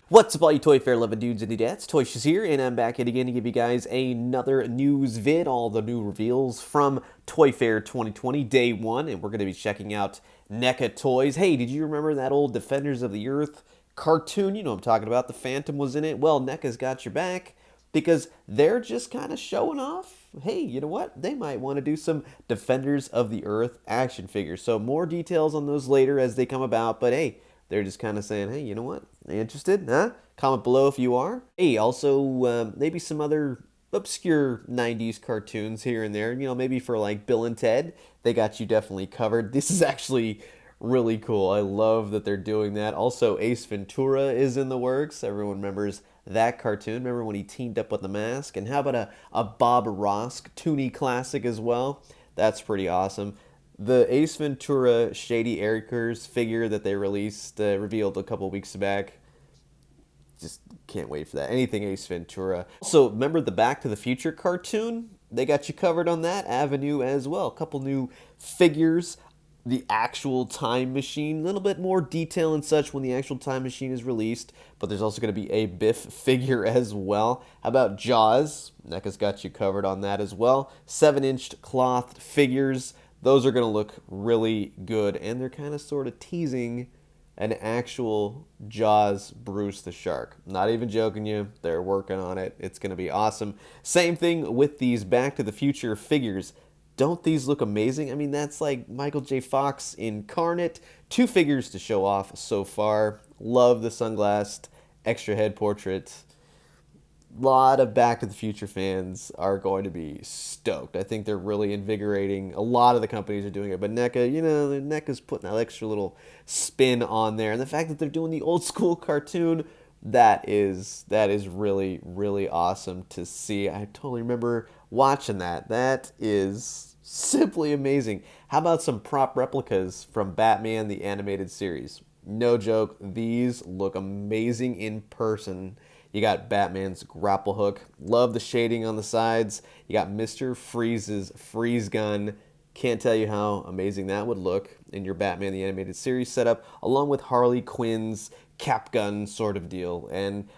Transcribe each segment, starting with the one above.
What's up, all you Toyfair loving dudes and dudettes? Toyshiz here, and I'm back again to give you guys another news vid, all the new reveals from Toyfair 2020, day one, and we're going to be checking out Neca toys. Hey, did you remember that old Defenders of the Earth cartoon? You know what I'm talking about. The Phantom was in it. Well, Neca's got your back because they're just kind of showing off. Hey, you know what? They might want to do some Defenders of the Earth action figures. So more details on those later as they come about, but hey, they're just kind of saying, hey, you know what? Interested? Huh? Comment below if you are. Hey, also, maybe some other obscure 90s cartoons here and there. You know, maybe for like Bill and Ted, they got you definitely covered. This is actually really cool. I love that they're doing that. Also, Ace Ventura is in the works. Everyone remembers that cartoon. Remember when he teamed up with the Mask? And how about a Bob Ross Toonie classic as well? That's pretty awesome. The Ace Ventura Shady Acres figure that they released, revealed a couple weeks back. Just can't wait for that. Anything Ace Ventura. Also, remember the Back to the Future cartoon? They got you covered on that avenue as well. A couple new figures. The actual time machine. A little bit more detail and such when the actual time machine is released. But there's also going to be a Biff figure as well. How about Jaws? NECA's got you covered on that as well. 7-inch cloth figures. Those are going to look really good, and they're kind of sort of teasing an actual Jaws Bruce the Shark. Not even joking you, they're working on it. It's going to be awesome. Same thing with these Back to the Future figures. Don't these look amazing? I mean, that's like Michael J. Fox incarnate. 2 figures to show off so far. Love the sunglassed extra head portrait. Lot of Back to the Future fans are going to be stoked. I think they're really invigorating. A lot of the companies are doing it, but NECA, you know, NECA's putting that extra little spin on there, and the fact that they're doing the old school cartoon, that is really really awesome to see. I totally remember watching that. That is simply amazing. How about some prop replicas from Batman the Animated Series? No joke, these look amazing in person. You got Batman's grapple hook. Love the shading on the sides. You got Mr. Freeze's freeze gun. Can't tell you how amazing that would look in your Batman the Animated Series setup, along with Harley Quinn's cap gun sort of deal. And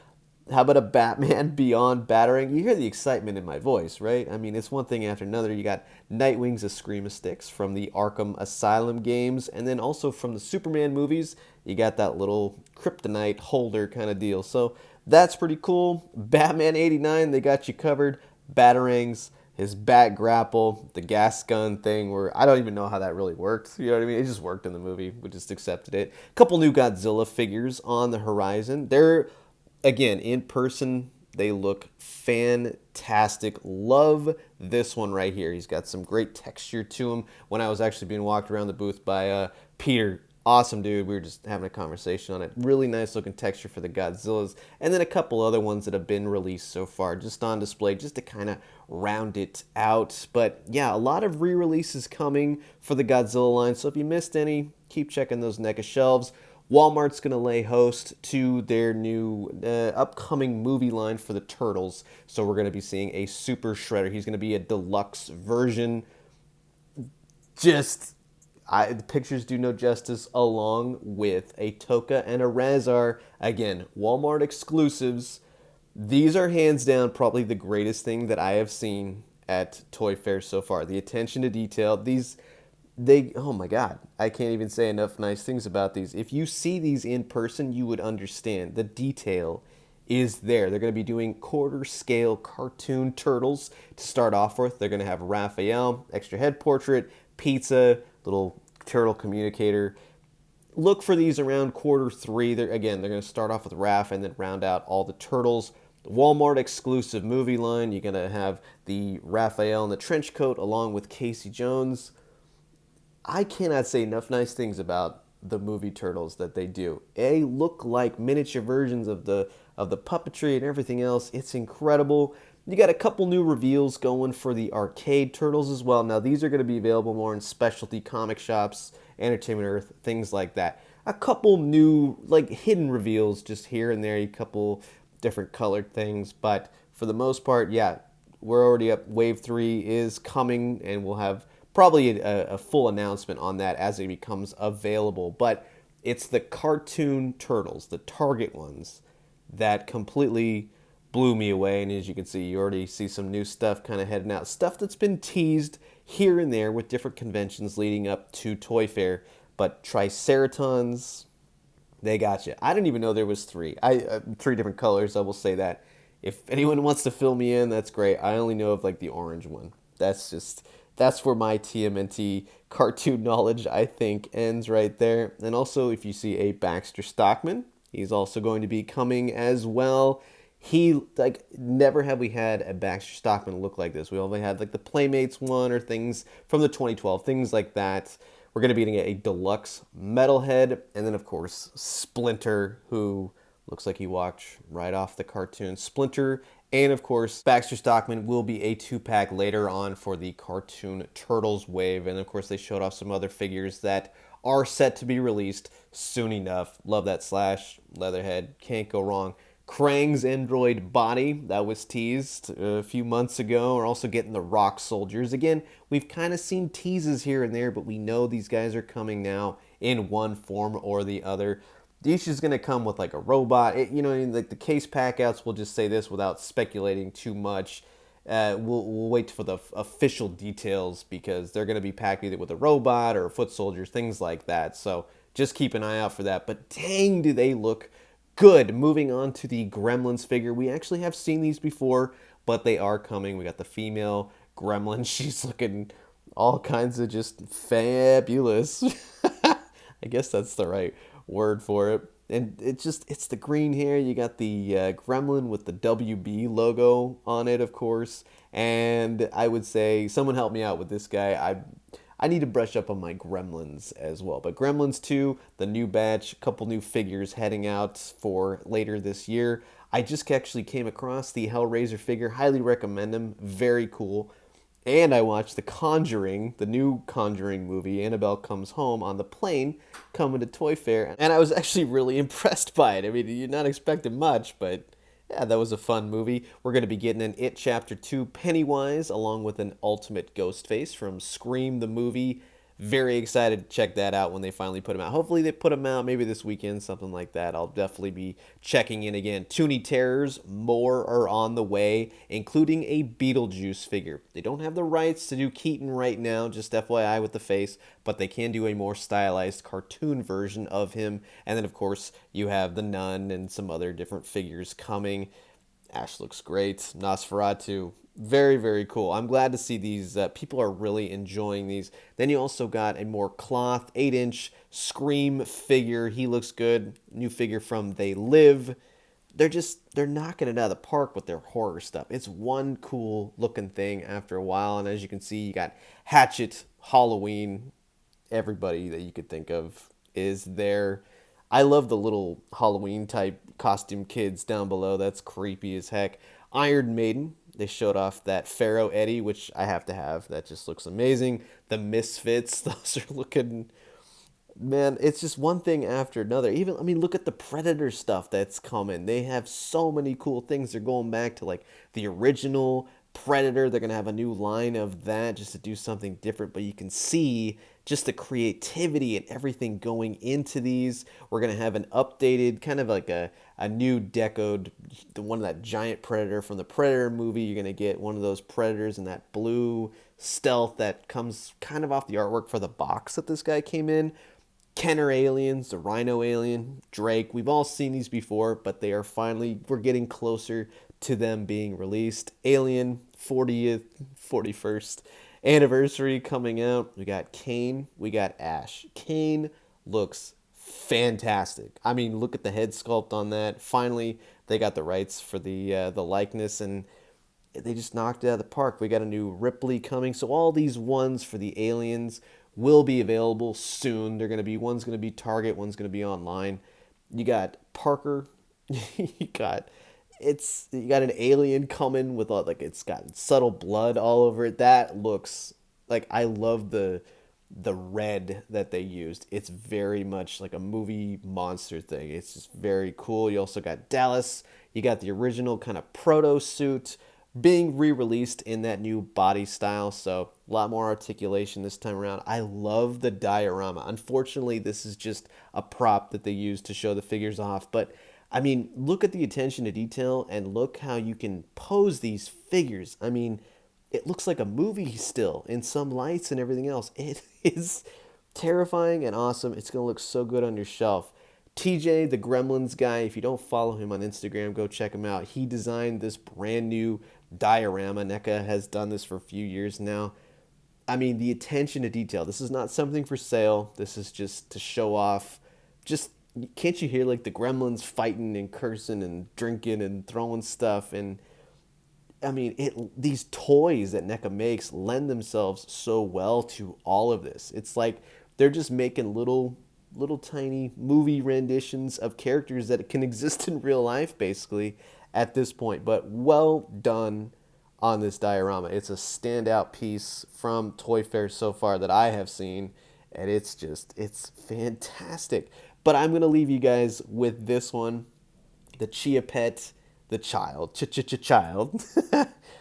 how about a Batman Beyond Batarang? You hear the excitement in my voice, right? I mean, it's one thing after another. You got Nightwing's Scream-a-Sticks from the Arkham Asylum games, and then also from the Superman movies, you got that little kryptonite holder kind of deal. So that's pretty cool. Batman 89, they got you covered. Batarangs, his bat grapple, the gas gun thing, where I don't even know how that really worked. You know what I mean? It just worked in the movie. We just accepted it. A couple new Godzilla figures on the horizon. They're, again, in person, they look fantastic. Love this one right here. He's got some great texture to him. When I was actually being walked around the booth by Peter, awesome dude. We were just having a conversation on it. Really nice looking texture for the Godzillas. And then a couple other ones that have been released so far, just on display, just to kind of round it out. But yeah, a lot of re-releases coming for the Godzilla line. So if you missed any, keep checking those NECA shelves. Walmart's going to lay host to their new upcoming movie line for the Turtles. So we're going to be seeing a Super Shredder. He's going to be a deluxe version. Just, the pictures do no justice, along with a Toka and a Razar. Again, Walmart exclusives. These are hands down probably the greatest thing that I have seen at Toy Fair so far. The attention to detail. Oh my God, I can't even say enough nice things about these. If you see these in person, you would understand. The detail is there. They're going to be doing quarter scale cartoon turtles to start off with. They're going to have Raphael, extra head portrait, pizza, little turtle communicator. Look for these around Q3. They're going to start off with Raph and then round out all the turtles. Walmart exclusive movie line. You're going to have the Raphael in the trench coat along with Casey Jones. I cannot say enough nice things about the movie Turtles that they do. They look like miniature versions of the puppetry and everything else. It's incredible. You got a couple new reveals going for the arcade Turtles as well. Now these are going to be available more in specialty comic shops, Entertainment Earth, things like that. A couple new like hidden reveals just here and there, a couple different colored things, but for the most part, yeah, we're already up. Wave 3 is coming, and we'll have probably a full announcement on that as it becomes available. But it's the cartoon turtles, the Target ones. that completely blew me away. And as you can see, you already see some new stuff kind of heading out. Stuff that's been teased here and there with different conventions leading up to Toy Fair. But Triceratons, they got you. I didn't even know there was three. Three different colors. I will say that. If anyone wants to fill me in, that's great. I only know of like the orange one. That's where my TMNT cartoon knowledge I think ends right there. And also, if you see a Baxter Stockman, he's also going to be coming as well. He like never have we had a Baxter Stockman look like this. We only had like the Playmates one or things from the 2012, things like that. We're going to be getting a deluxe metalhead, and then of course Splinter, who looks like he walked right off the cartoon. Splinter, and of course Baxter Stockman will be a 2-pack later on for the Cartoon Turtles wave, and of course they showed off some other figures that are set to be released soon enough. Love that Slash, Leatherhead, can't go wrong. Krang's android body that was teased a few months ago. We're also getting the Rock Soldiers. Again, we've kind of seen teases here and there, but we know these guys are coming now in one form or the other. The issue is going to come with like a robot. Like the case packouts, we'll just say this without speculating too much. We'll wait for the official details because they're going to be packed either with a robot or foot soldiers, things like that. So just keep an eye out for that. But dang, do they look good. Moving on to the Gremlins figure. We actually have seen these before, but they are coming. We got the female Gremlin. She's looking all kinds of just fabulous. I guess that's the right word for it. And it's the green hair. You got the Gremlin with the WB logo on it, of course. And I would say, someone help me out with this guy. I need to brush up on my Gremlins as well. But Gremlins 2, the new batch, a couple new figures heading out for later this year. I just actually came across the Hellraiser figure. Highly recommend him. Very cool. And I watched The Conjuring, the new Conjuring movie, Annabelle Comes Home, on the plane coming to Toy Fair. And I was actually really impressed by it. I mean, you're not expecting much, but yeah, that was a fun movie. We're going to be getting an It Chapter 2 Pennywise, along with an Ultimate Ghostface from Scream the movie. Very excited to check that out when they finally put them out. Hopefully they put them out maybe this weekend, something like that. I'll definitely be checking in again. Toonie Terrors, more are on the way, including a Beetlejuice figure. They don't have the rights to do Keaton right now, just FYI with the face, but they can do a more stylized cartoon version of him. And then, of course, you have the Nun and some other different figures coming. Ash looks great. Nosferatu, very, very cool. I'm glad to see these. People are really enjoying these. Then you also got a more cloth 8-inch Scream figure. He looks good. New figure from They Live. They're knocking it out of the park with their horror stuff. It's one cool looking thing after a while. And as you can see, you got Hatchet, Halloween. Everybody that you could think of is there. I love the little Halloween type costume kids down below. That's creepy as heck. Iron Maiden. They showed off that Pharaoh Eddie, which I have to have. That just looks amazing. The Misfits. Those are looking... Man, it's just one thing after another. Even, I mean, look at the Predator stuff that's coming. They have so many cool things. They're going back to, like, the original Predator. They're going to have a new line of that just to do something different. But you can see just the creativity and everything going into these. We're going to have an updated, kind of like a new decoed, the one of that giant Predator from the Predator movie. You're going to get one of those Predators in that blue stealth that comes kind of off the artwork for the box that this guy came in. Kenner aliens, the Rhino alien, Drake. We've all seen these before, but they are finally, we're getting closer to them being released. Alien 40th, 41st anniversary coming out. We got Kane, we got Ash. Kane looks fantastic. I mean, look at the head sculpt on that. Finally, they got the rights for the likeness, and they just knocked it out of the park. We got a new Ripley coming. So all these ones for the aliens will be available soon. One's going to be Target, one's going to be online. You got Parker. you got an alien coming with like it's got subtle blood all over it. That looks like, I love the red that they used. It's very much like a movie monster thing. It's just very cool. You also got Dallas. You got the original kind of proto suit being re-released in that new body style, so a lot more articulation this time around. I love the diorama. Unfortunately, this is just a prop that they use to show the figures off, but I mean, look at the attention to detail and look how you can pose these figures. I mean, it looks like a movie still in some lights and everything else. It is terrifying and awesome. It's going to look so good on your shelf. TJ, the Gremlins guy, if you don't follow him on Instagram, go check him out. He designed this brand new diorama. Neca has done this for a few years now. I mean, the attention to detail. This is not something for sale. This is just to show off. Just can't you hear like the gremlins fighting and cursing and drinking and throwing stuff? And I mean, these toys that NECA makes lend themselves so well to all of this. It's like they're just making little tiny movie renditions of characters that can exist in real life basically at this point. But well done on this diorama. It's a standout piece from Toyfair so far that I have seen, and it's fantastic. But I'm going to leave you guys with this one, the Chia Pet, the child. Child.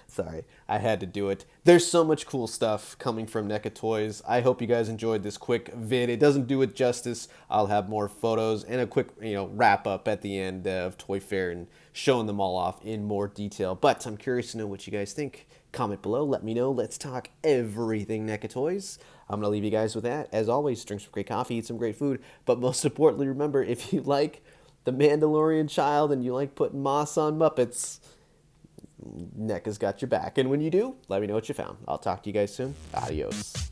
Sorry, I had to do it. There's so much cool stuff coming from NECA Toys. I hope you guys enjoyed this quick vid. It doesn't do it justice. I'll have more photos and a quick, wrap up at the end of Toy Fair and showing them all off in more detail. But I'm curious to know what you guys think. Comment below. Let me know. Let's talk everything NECA Toys. I'm going to leave you guys with that. As always, drink some great coffee, eat some great food. But most importantly, remember, if you like The Mandalorian Child and you like putting moss on Muppets, NECA's got your back. And when you do, let me know what you found. I'll talk to you guys soon. Adios.